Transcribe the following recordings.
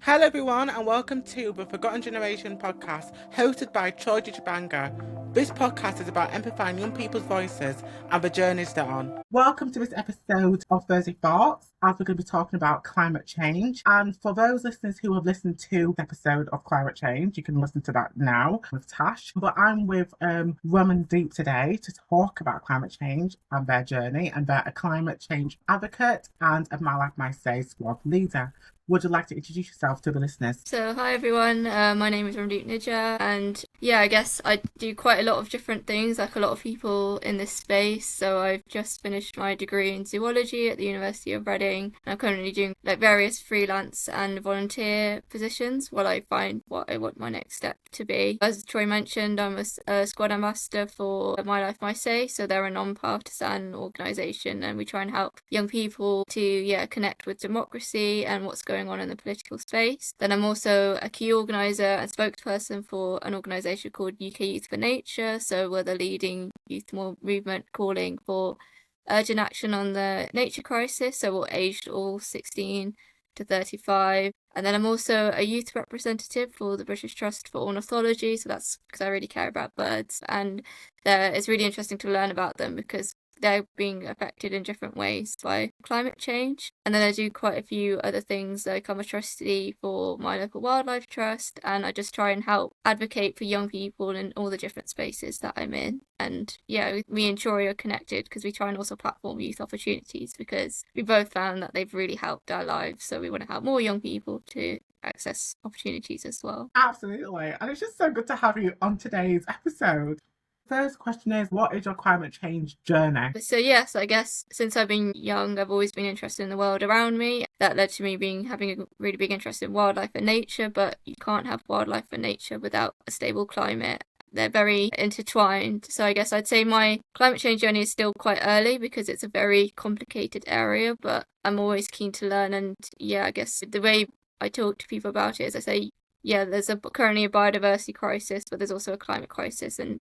Hello, everyone, and welcome to the Forgotten Generation podcast, hosted by Troy Njenje Mbanga. This podcast is about amplifying young people's voices and the journeys they're on. Welcome to this episode of Thursday Thoughts, as we're going to be talking about climate change. And for those listeners who have listened to the episode of climate change, you can listen to that now with Tash. But I'm with Ramandeep today to talk about climate change and their journey, and they're a climate change advocate and a My Life My Say squad leader. Would you like to introduce yourself to the listeners? So, hi everyone, my name is Ramandeep Nijjar, and I guess I do quite a lot of different things, like a lot of people in this space. So I've just finished my degree in zoology at the University of Reading, and I'm currently doing like various freelance and volunteer positions while I find what I want my next step to be. As Troy mentioned, I'm a squad ambassador for My Life My Say, so they're a non-partisan organisation, and we try and help young people to connect with democracy and what's going on in the political space. Then I'm also a key organiser and spokesperson for an organisation called UK Youth for Nature. So we're the leading youth movement calling for urgent action on the nature crisis. So we're aged all 16 to 35. And then I'm also a youth representative for the British Trust for Ornithology. So that's because I really care about birds. And it's really interesting to learn about them because they're being affected in different ways by climate change. And then I do quite a few other things, like I'm a trustee for my local wildlife trust, and I just try and help advocate for young people in all the different spaces that I'm in. And me and Troy are connected because we try and also platform youth opportunities, because we both found that they've really helped our lives, so we want to help more young people to access opportunities as well. Absolutely. And it's just so good to have you on today's episode. First question is, what is your climate change journey? So yes, I guess since I've been young, I've always been interested in the world around me. That led to me having a really big interest in wildlife and nature, but you can't have wildlife and nature without a stable climate. They're very intertwined. So I guess I'd say my climate change journey is still quite early because it's a very complicated area, but I'm always keen to learn. And I guess the way I talk to people about it is I say, there's currently a biodiversity crisis, but there's also a climate crisis, and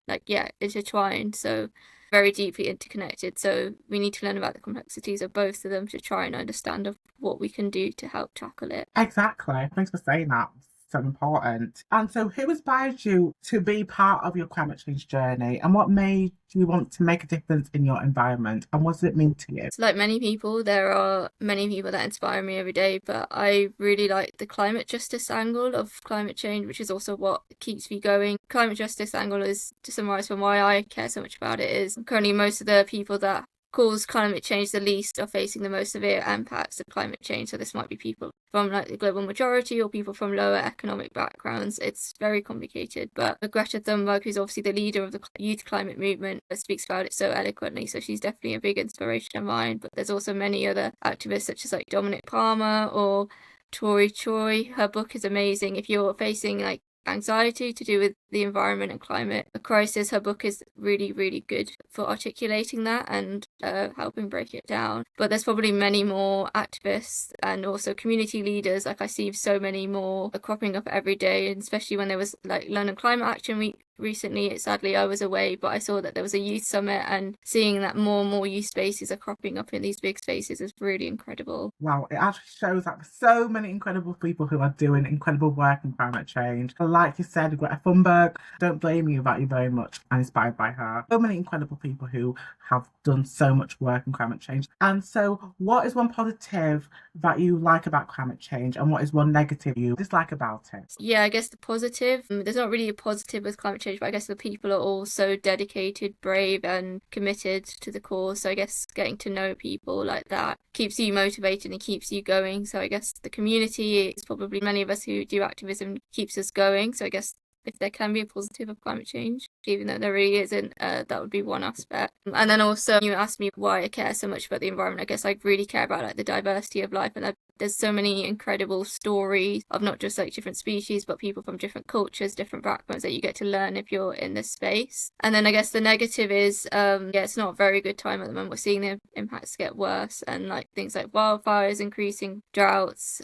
intertwined, so very deeply interconnected. So we need to learn about the complexities of both of them to try and understand what we can do to help tackle it. Exactly. Thanks for saying that. So important. And so who inspired you to be part of your climate change journey, and what made you want to make a difference in your environment, and what does it mean to you? So like many people, there are many people that inspire me every day, but I really like the climate justice angle of climate change, which is also what keeps me going. Climate justice angle is, to summarize from why I care so much about it, is currently most of the people that cause climate change the least are facing the most severe impacts of climate change. So this might be people from like the global majority or people from lower economic backgrounds. It's very complicated, but Greta Thunberg, who's obviously the leader of the youth climate movement, speaks about it so eloquently. So she's definitely a big inspiration of mine. But there's also many other activists such as like Dominic Palmer or Tori Choi. Her book is amazing. If you're facing like anxiety to do with the environment and climate crisis, her book is really, really good for articulating that and helping break it down. But there's probably many more activists and also community leaders. Like I see so many more cropping up every day, and especially when there was like London Climate Action Week recently. Sadly, I was away, but I saw that there was a youth summit, and seeing that more and more youth spaces are cropping up in these big spaces is really incredible. Wow, it actually shows that there's so many incredible people who are doing incredible work in climate change. Like you said, Greta Thunberg, don't blame you about you very much. I'm inspired by her. So many incredible people who have done so much work in climate change. And so what is one positive that you like about climate change, and what is one negative you dislike about it? I guess the positive, there's not really a positive with climate change, but I guess the people are all so dedicated, brave and committed to the cause. So I guess getting to know people like that keeps you motivated and keeps you going. So I guess the community is probably, many of us who do activism, keeps us going. So I guess if there can be a positive of climate change, even though there really isn't, that would be one aspect. And then also, you asked me why I care so much about the environment. I guess I really care about like the diversity of life, and there's so many incredible stories of not just like different species, but people from different cultures, different backgrounds that you get to learn if you're in this space. And then I guess the negative is, it's not a very good time at the moment. We're seeing the impacts get worse, and like things like wildfires increasing, droughts,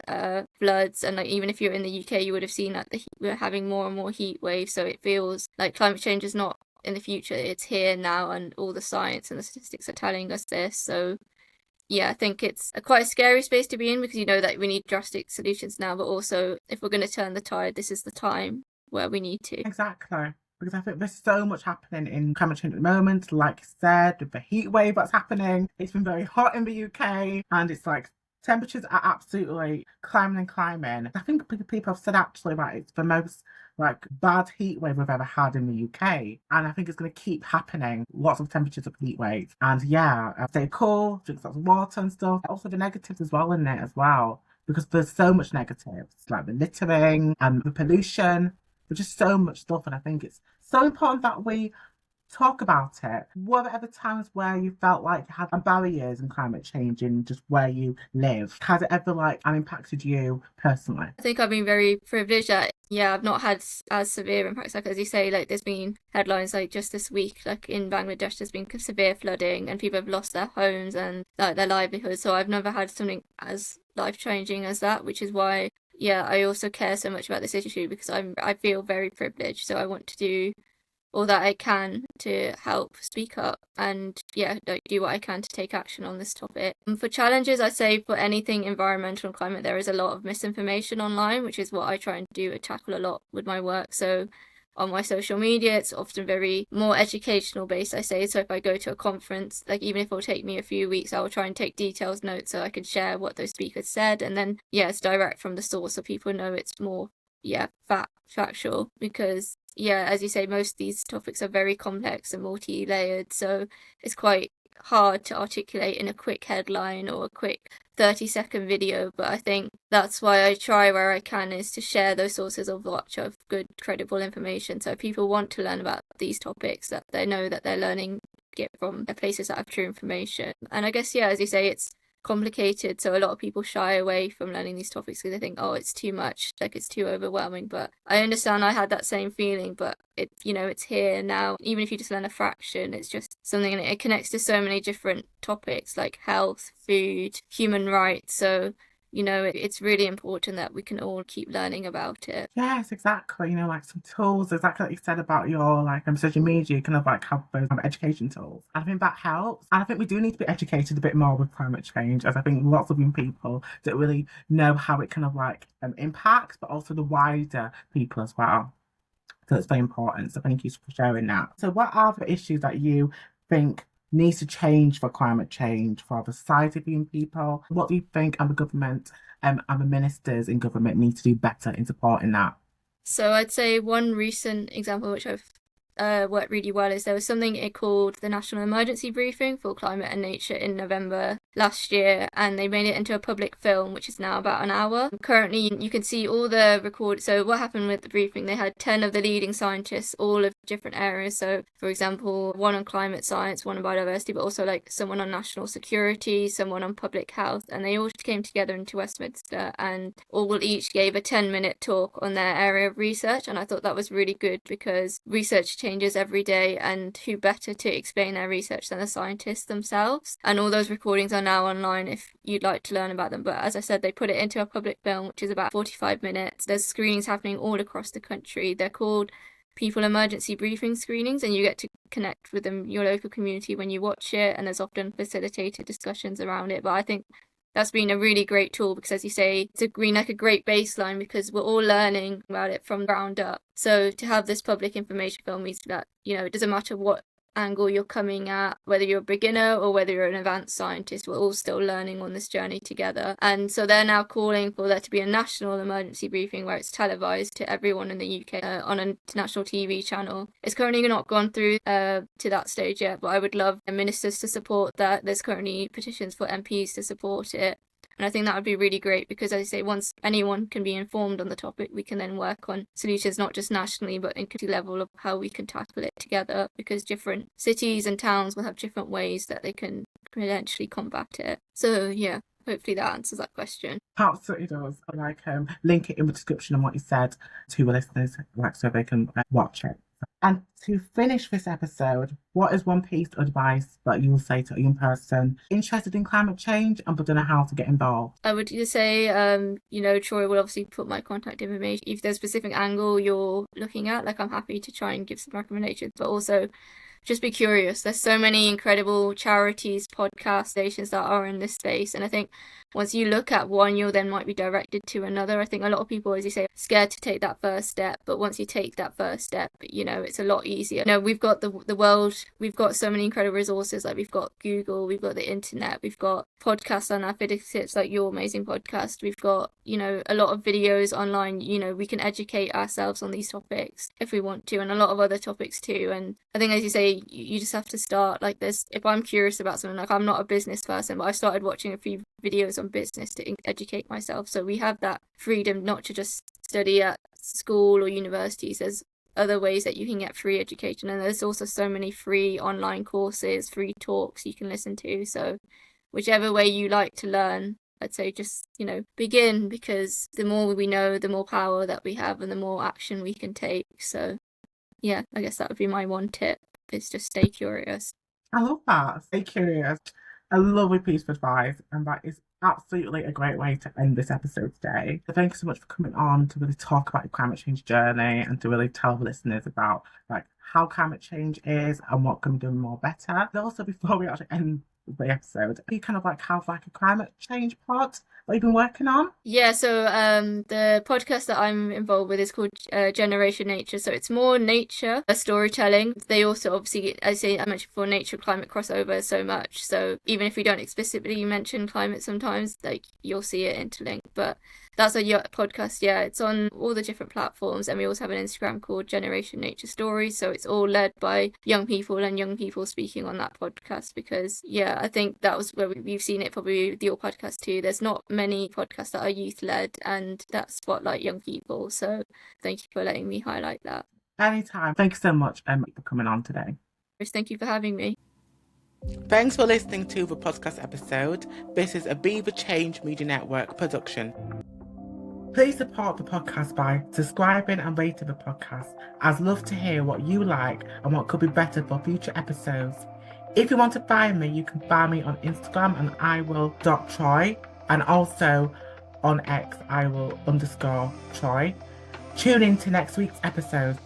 floods, and like even if you're in the UK, you would have seen that we're having more and more heat waves. So it feels like climate change is not in the future, it's here now, and all the science and the statistics are telling us this. So yeah, I think it's quite a scary space to be in, because you know that we need drastic solutions now, but also if we're going to turn the tide, this is the time where we need to. Exactly. Because I think there's so much happening in climate change at the moment. Like you said, with the heat wave that's happening, it's been very hot in the UK, and it's like temperatures are absolutely climbing and climbing. I think people have said actually that it's the most like bad heat wave we've ever had in the UK, and I think it's going to keep happening. Lots of temperatures of heat waves, and yeah, stay cool, drink lots of water and stuff. Also the negatives as well in it as well, because there's so much negatives like the littering and the pollution. There's just so much stuff, and I think it's so important that we talk about it. Were there ever times where you felt like you had barriers in climate change in just where you live? Has it ever like impacted you personally? I think I've been very privileged that, yeah, I've not had as severe impacts. Like, as you say, like there's been headlines like just this week, like in Bangladesh, there's been severe flooding and people have lost their homes and like their livelihoods. So I've never had something as life-changing as that, which is why, yeah, I also care so much about this issue, because I feel very privileged. So I want to do all that I can to help speak up and, yeah, like, do what I can to take action on this topic. For challenges, I'd say for anything environmental and climate, there is a lot of misinformation online, which is what I try and do and tackle a lot with my work. So on my social media, it's often very more educational based, I say. So if I go to a conference, like even if it'll take me a few weeks, I will try and take detailed notes so I can share what those speakers said. And then, yeah, it's direct from the source so people know it's more, yeah, factual, because, yeah, as you say, most of these topics are very complex and multi-layered, so it's quite hard to articulate in a quick headline or a quick 30-second video. But I think that's why I try where I can is to share those sources of watch of good, credible information, so if people want to learn about these topics, that they know that they're learning it from places that have true information. And I guess, yeah, as you say, it's complicated, so a lot of people shy away from learning these topics because they think, oh, it's too much, like it's too overwhelming. But I understand, I had that same feeling, but it, you know, it's here now. Even if you just learn a fraction, it's just something, and it connects to so many different topics like health, food, human rights. So, you know, it's really important that we can all keep learning about it. Yes, exactly. You know, like some tools, exactly like you said about your like social media, you kind of like have those education tools. And I think that helps. And I think we do need to be educated a bit more with climate change, as I think lots of young people don't really know how it kind of like impacts, but also the wider people as well. So it's very important. So thank you for sharing that. So what are the issues that you think needs to change for climate change for the society of young people? What do you think the government and the ministers in government need to do better in supporting that? So I'd say one recent example which I've worked really well is there was something called the National Emergency Briefing for Climate and Nature in November last year, and they made it into a public film, which is now about an hour. Currently, you can see all the record. So what happened with the briefing, they had 10 of the leading scientists, all of different areas. So, for example, one on climate science, one on biodiversity, but also like someone on national security, someone on public health, and they all came together into Westminster and all each gave a 10-minute talk on their area of research. And I thought that was really good, because research changes every day, and who better to explain their research than the scientists themselves. And all those recordings are now online if you'd like to learn about them. But as I said, they put it into a public film, which is about 45 minutes. There's screenings happening all across the country. They're called people emergency briefing screenings, and you get to connect with them, your local community, when you watch it, and there's often facilitated discussions around it. But I think that's been a really great tool, because, as you say, it's been like a great baseline, because we're all learning about it from ground up. So to have this public information film means that, you know, it doesn't matter what angle you're coming at, whether you're a beginner or whether you're an advanced scientist, we're all still learning on this journey together. And so they're now calling for there to be a national emergency briefing where it's televised to everyone in the UK on a national TV channel. It's currently not gone through to that stage yet, but I would love ministers to support that. There's currently petitions for MPs to support it. And I think that would be really great, because, as I say, once anyone can be informed on the topic, we can then work on solutions, not just nationally, but in community level of how we can tackle it together, because different cities and towns will have different ways that they can potentially combat it. So, yeah, hopefully that answers that question. Absolutely does. I like link it in the description and what you said to the listeners, like so they can watch it. And to finish this episode, what is one piece of advice that you will say to a young person interested in climate change and but don't know how to get involved? I would just say, you know, Troy will obviously put my contact information. If there's a specific angle you're looking at, like, I'm happy to try and give some recommendations, but also just be curious. There's so many incredible charities, podcast stations that are in this space. And I think once you look at one, you then might be directed to another. I think a lot of people, as you say, are scared to take that first step. But once you take that first step, it's a lot easier. We've got the world, we've got so many incredible resources. Like we've got Google, we've got the internet, we've got podcasts on our fingertips, like your amazing podcast. We've got, a lot of videos online. We can educate ourselves on these topics if we want to, and a lot of other topics too. And I think, as you say, you just have to start. Like this, if I'm curious about something, like I'm not a business person, but I started watching a few videos on business to educate myself. So we have that freedom not to just study at school or universities. There's other ways that you can get free education, and there's also so many free online courses, free talks you can listen to. So whichever way you like to learn, I'd say just begin, because the more we know, the more power that we have and the more action we can take. So yeah, I guess that would be my one tip, is just stay curious. I love that. Stay curious. A lovely piece of advice, and that is absolutely a great way to end this episode today. So thank you so much for coming on to really talk about your climate change journey and to really tell the listeners about how climate change is and what can be done more better. And also, before we actually end the episode, you kind of have a climate change pod that you've been working on? Yeah, so the podcast that I'm involved with is called Generation Nature. So it's more nature storytelling. They also, obviously, as I mentioned before, nature climate crossover so much. So even if we don't explicitly mention climate, sometimes you'll see it interlinked. But that's a podcast. Yeah, it's on all the different platforms, and we also have an Instagram called Generation Nature Stories. So it's all led by young people and young people speaking on that podcast, because I think that was where we've seen it probably with your podcast too. There's not many podcasts that are youth led and that spotlight young people. So thank you for letting me highlight that. Anytime. Thank you so much, for coming on today. Thank you for having me. Thanks for listening to the podcast episode. This is a Beaver Change Media Network production. Please support the podcast by subscribing and rating the podcast. I'd love to hear what you like and what could be better for future episodes. If you want to find me, you can find me on Instagram and @Troy, and also on X _Troy. Tune in to next week's episode.